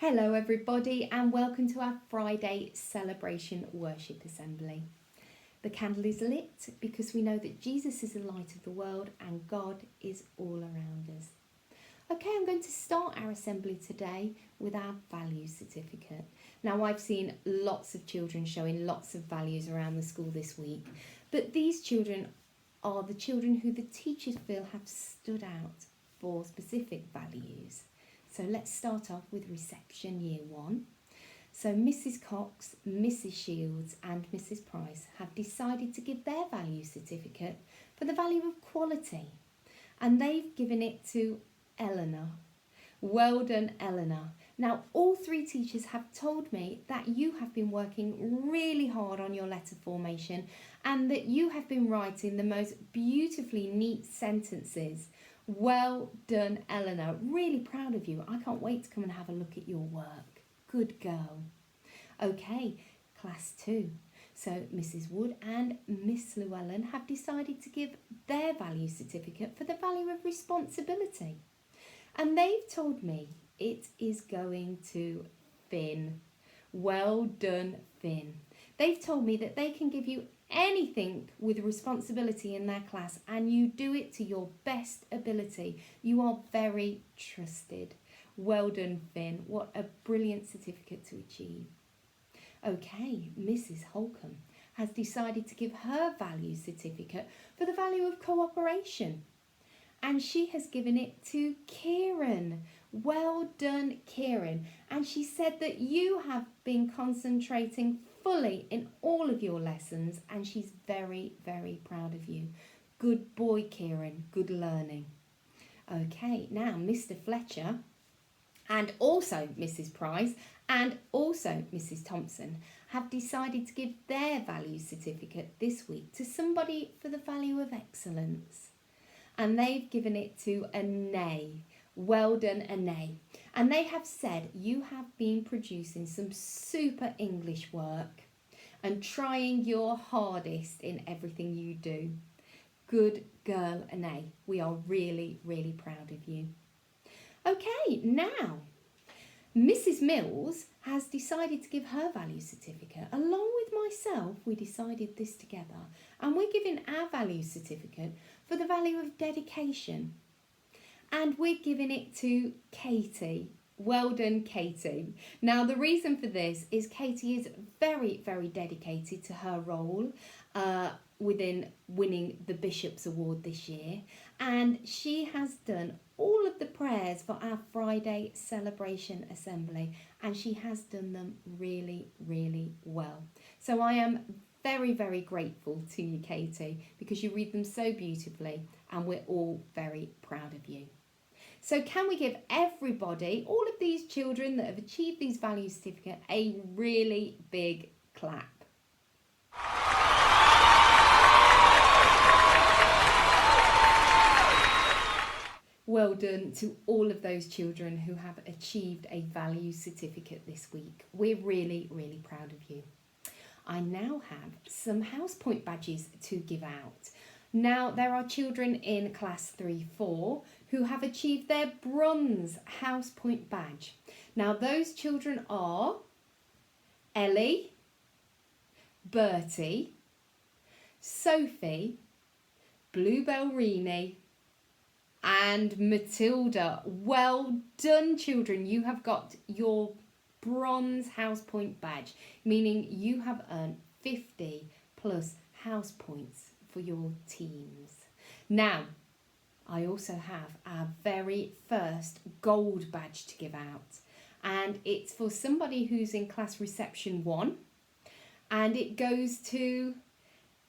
Hello everybody and welcome to our Friday celebration worship assembly. The candle is lit because we know that Jesus is the light of the world and God is all around us. Okay, I'm going to start our assembly today with our values certificate. Now I've seen lots of children showing lots of values around the school this week, but these children are the children who the teachers feel have stood out for specific values. So let's start off with reception year 1. So Mrs. Cox, Mrs. Shields and Mrs. Price have decided to give their value certificate for the value of quality. And they've given it to Eleanor. Well done, Eleanor. Now, all 3 teachers have told me that you have been working really hard on your letter formation and that you have been writing the most beautifully neat sentences. Well done, Eleanor. Really proud of you. I can't wait to come and have a look at your work. Good girl. Okay, class 2. So Mrs. Wood and Miss Llewellyn have decided to give their value certificate for the value of responsibility. And they've told me it is going to Finn. Well done, Finn. They've told me that they can give you anything with responsibility in their class and you do it to your best ability. You are very trusted. Well done, Finn. What a brilliant certificate to achieve. Okay, Mrs. Holcomb has decided to give her value certificate for the value of cooperation. And she has given it to Kieran. Well done, Kieran. And she said that you have been concentrating fully in all of your lessons and she's very, very proud of you. Good boy, Kieran. Good learning. Okay, now Mr. Fletcher and also Mrs. Price and also Mrs. Thompson have decided to give their value certificate this week to somebody for the value of excellence. And they've given it to Anay. Well done, Anay. And they have said you have been producing some super English work and trying your hardest in everything you do. Good girl, Anay. We are really, really proud of you. Okay, now Mrs. Mills has decided to give her value certificate. Along with myself, we decided this together and we're giving our value certificate for the value of dedication. And we're giving it to Katie. Well done, Katie. Now, the reason for this is Katie is very, very dedicated to her role within winning the Bishop's Award this year. And she has done all of the prayers for our Friday celebration assembly. And she has done them really, really well. So I am very, very grateful to you, Katie, because you read them so beautifully and we're all very proud of you. So can we give everybody, all of these children that have achieved these value certificates, a really big clap? Well done to all of those children who have achieved a value certificate this week. We're really, really proud of you. I now have some house point badges to give out. Now, there are children in class 3-4 who have achieved their bronze house point badge. Now, those children are Ellie, Bertie, Sophie, Bluebell Rini and Matilda. Well done, children. You have got your bronze house point badge, meaning you have earned 50 plus house points for your teams. Now, I also have our very first gold badge to give out, and it's for somebody who's in class reception 1, and it goes to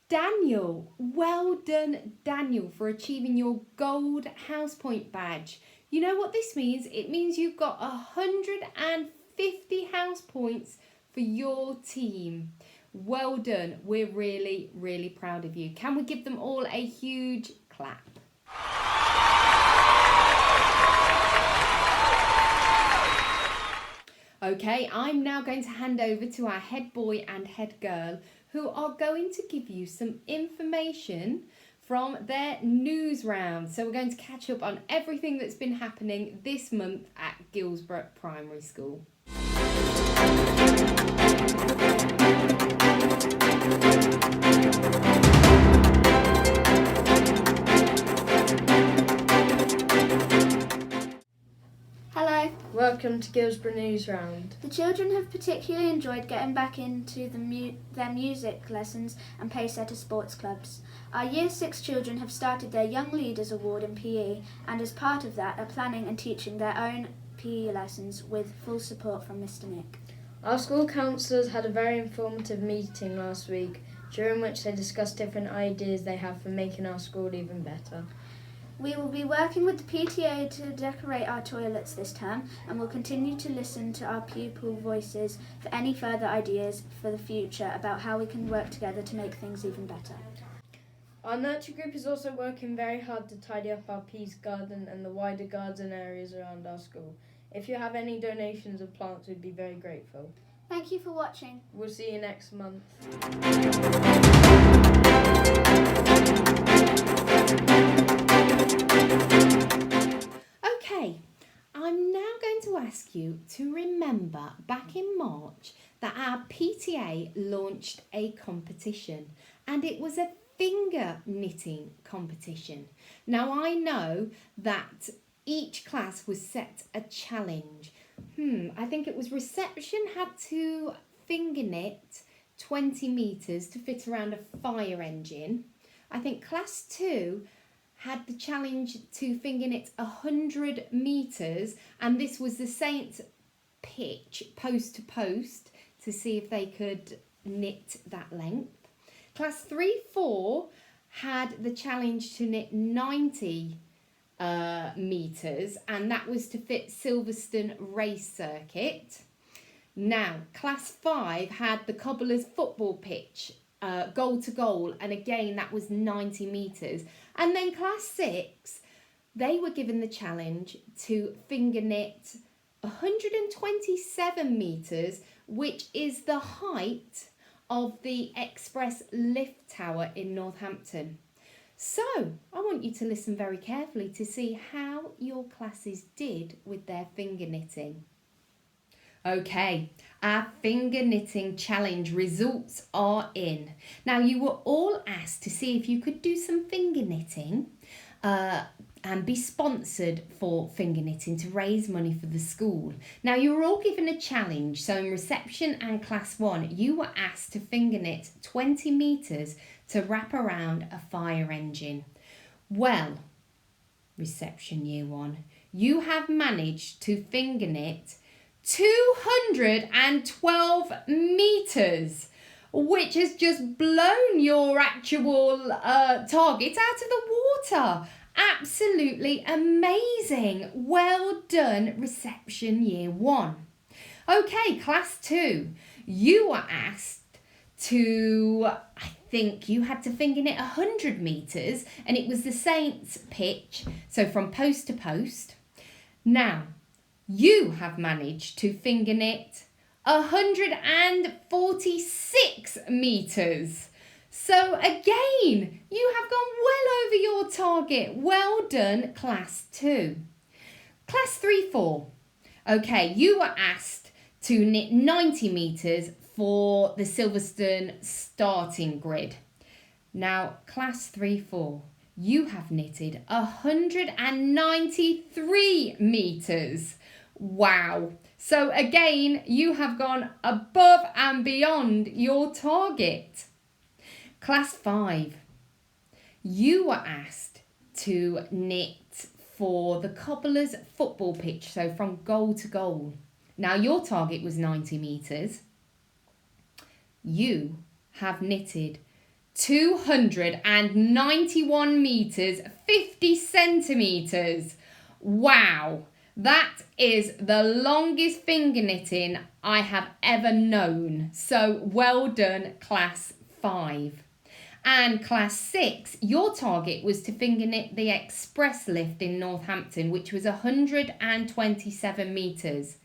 Daniel. Well done, Daniel, for achieving your gold house point badge. You know what this means? It means you've got 150 house points for your team. Well done. We're really, really proud of you. Can we give them all a huge clap? Okay, I'm now going to hand over to our head boy and head girl who are going to give you some information from their news round. So we're going to catch up on everything that's been happening this month at Gilsborough Primary School. Hello. Welcome to Guilsborough News Round. The children have particularly enjoyed getting back into their music lessons and pacesetter sports clubs. Our Year 6 children have started their Young Leaders Award in PE, and as part of that are planning and teaching their own PE lessons with full support from Mr. Nick. Our school counsellors had a very informative meeting last week, during which they discussed different ideas they have for making our school even better. We will be working with the PTA to decorate our toilets this term, and will continue to listen to our pupil voices for any further ideas for the future about how we can work together to make things even better. Our nurture group is also working very hard to tidy up our peas garden and the wider garden areas around our school. If you have any donations of plants, we'd be very grateful. Thank you for watching. We'll see you next month. Okay, I'm now going to ask you to remember back in March that our PTA launched a competition, and it was a finger knitting competition. Now I know that each class was set a challenge. I think it was reception had to finger knit 20 metres to fit around a fire engine. I think class 2 had the challenge to finger knit 100 metres, and this was the Saints pitch post to post to see if they could knit that length. Class 3-4 had the challenge to knit 90 metres, and that was to fit Silverstone race circuit. Now, class 5 had the Cobblers football pitch, goal to goal, and again that was 90 metres. And then class 6, they were given the challenge to finger knit 127 metres, which is the height of the Express lift tower in Northampton. So, I want you to listen very carefully to see how your classes did with their finger knitting. Okay, our finger knitting challenge results are in. Now, you were all asked to see if you could do some finger knitting and be sponsored for finger knitting to raise money for the school. Now, you were all given a challenge. So in reception and class 1, you were asked to finger knit 20 metres to wrap around a fire engine. Well, reception year 1, you have managed to finger knit 212 metres, which has just blown your actual target out of the water. Absolutely amazing. Well done, reception year 1. Okay, class 2, you were asked to, I think you had to finger knit 100 metres, and it was the Saints pitch, so from post to post. Now, you have managed to finger knit 146 metres. So again, you have gone well over your target. Well done, class 2. Class 3-4. Okay, you were asked to knit 90 metres for the Silverstone starting grid. Now, class 3-4, you have knitted 193 metres. Wow. So again, you have gone above and beyond your target. Class 5, you were asked to knit for the Cobblers football pitch, so from goal to goal. Now, your target was 90 metres. You have knitted 291 metres, 50 centimetres. Wow, that is the longest finger knitting I have ever known. So well done, class 5. And class 6, your target was to finger knit the express lift in Northampton, which was 127 metres.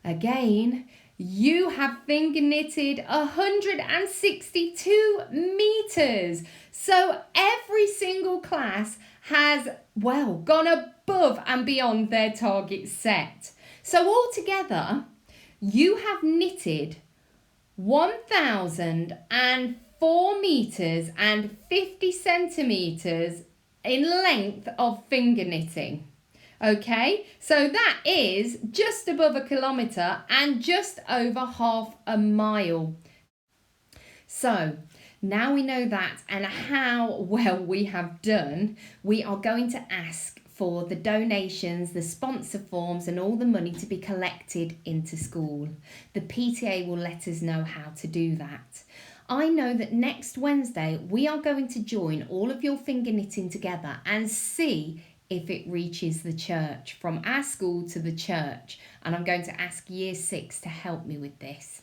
Again, you have finger knitted 162 metres. So every single class has, well, gone above and beyond their target set. So altogether, You have knitted 1,004 metres and 50 centimetres in length of finger knitting. Okay, so that is just above a kilometre and just over half a mile. So now we know that and how well we have done, we are going to ask for the donations, the sponsor forms and all the money to be collected into school. The PTA will let us know how to do that. I know that next Wednesday we are going to join all of your finger knitting together and see if it reaches the church, from our school to the church, and I'm going to ask Year 6 to help me with this.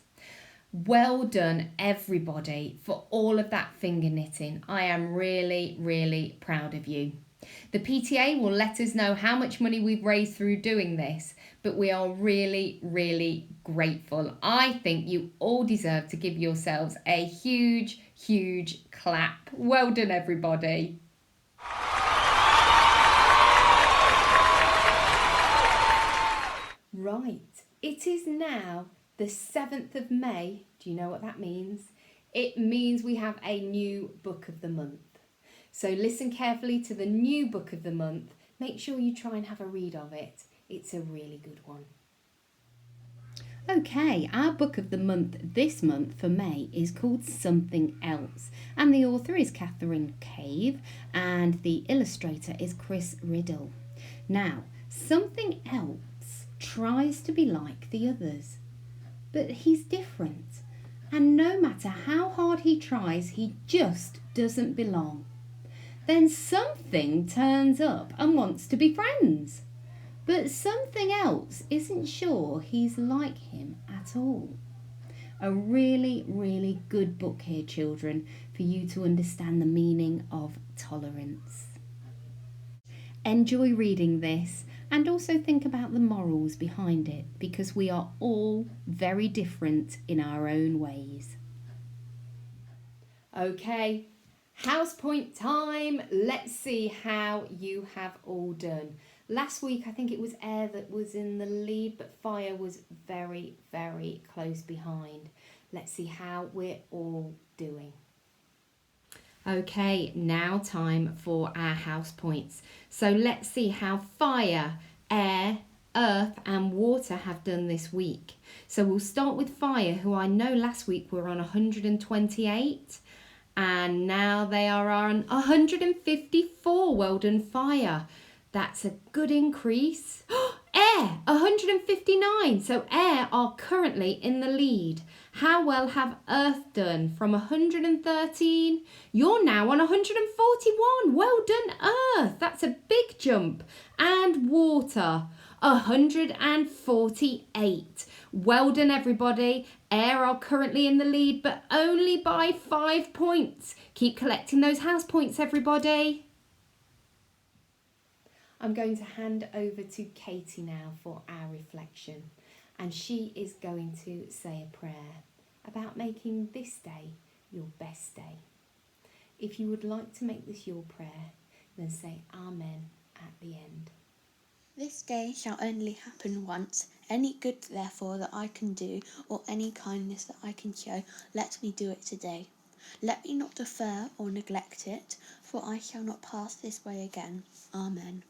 Well done everybody for all of that finger knitting. I am really, really proud of you. The PTA will let us know how much money we've raised through doing this, but we are really, really grateful. I think you all deserve to give yourselves a huge, huge clap. Well done everybody. Right, it is now the 7th of May. Do you know what that means? It means we have a new book of the month. So listen carefully to the new book of the month. Make sure you try and have a read of it. It's a really good one. Okay, our book of the month this month for May is called Something Else, and the author is Catherine Cave and the illustrator is Chris Riddle. Now, Something Else tries to be like the others, but he's different, and no matter how hard he tries, he just doesn't belong. Then something turns up and wants to be friends, but something else isn't sure he's like him at all. A really, really good book here, children, for you to understand the meaning of tolerance. Enjoy reading this and also think about the morals behind it, because we are all very different in our own ways. Okay, house point time. Let's see how you have all done. Last week, I think it was Air that was in the lead, but Fire was very, very close behind. Let's see how we're all doing. Okay, now time for our house points. So let's see how Fire, Air, Earth and Water have done this week. So we'll start with Fire, who I know last week were on 128 and now they are on 154. Well done, Fire. That's a good increase. Air, 159. So Air are currently in the lead. How well have Earth done? From 113, you're now on 141. Well done, Earth. That's a big jump. And Water, 148. Well done, everybody. Air are currently in the lead, but only by 5 points. Keep collecting those house points, everybody. I'm going to hand over to Katie now for our reflection, and she is going to say a prayer about making this day your best day. If you would like to make this your prayer, then say Amen at the end. This day shall only happen once. Any good, therefore, that I can do, or any kindness that I can show, let me do it today. Let me not defer or neglect it, for I shall not pass this way again. Amen.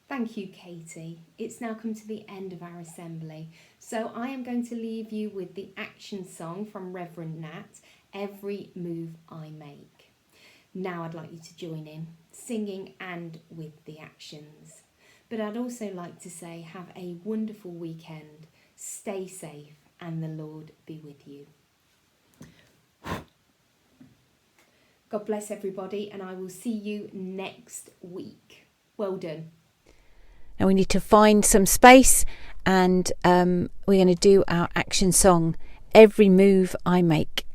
Thank you, Katie. It's now come to the end of our assembly, so I am going to leave you with the action song from Reverend Nat, Every Move I Make. Now I'd like you to join in, singing and with the actions. But I'd also like to say, have a wonderful weekend, stay safe, and the Lord be with you. God bless everybody, and I will see you next week. Well done. Now we need to find some space, and we're going to do our action song, Every Move I Make.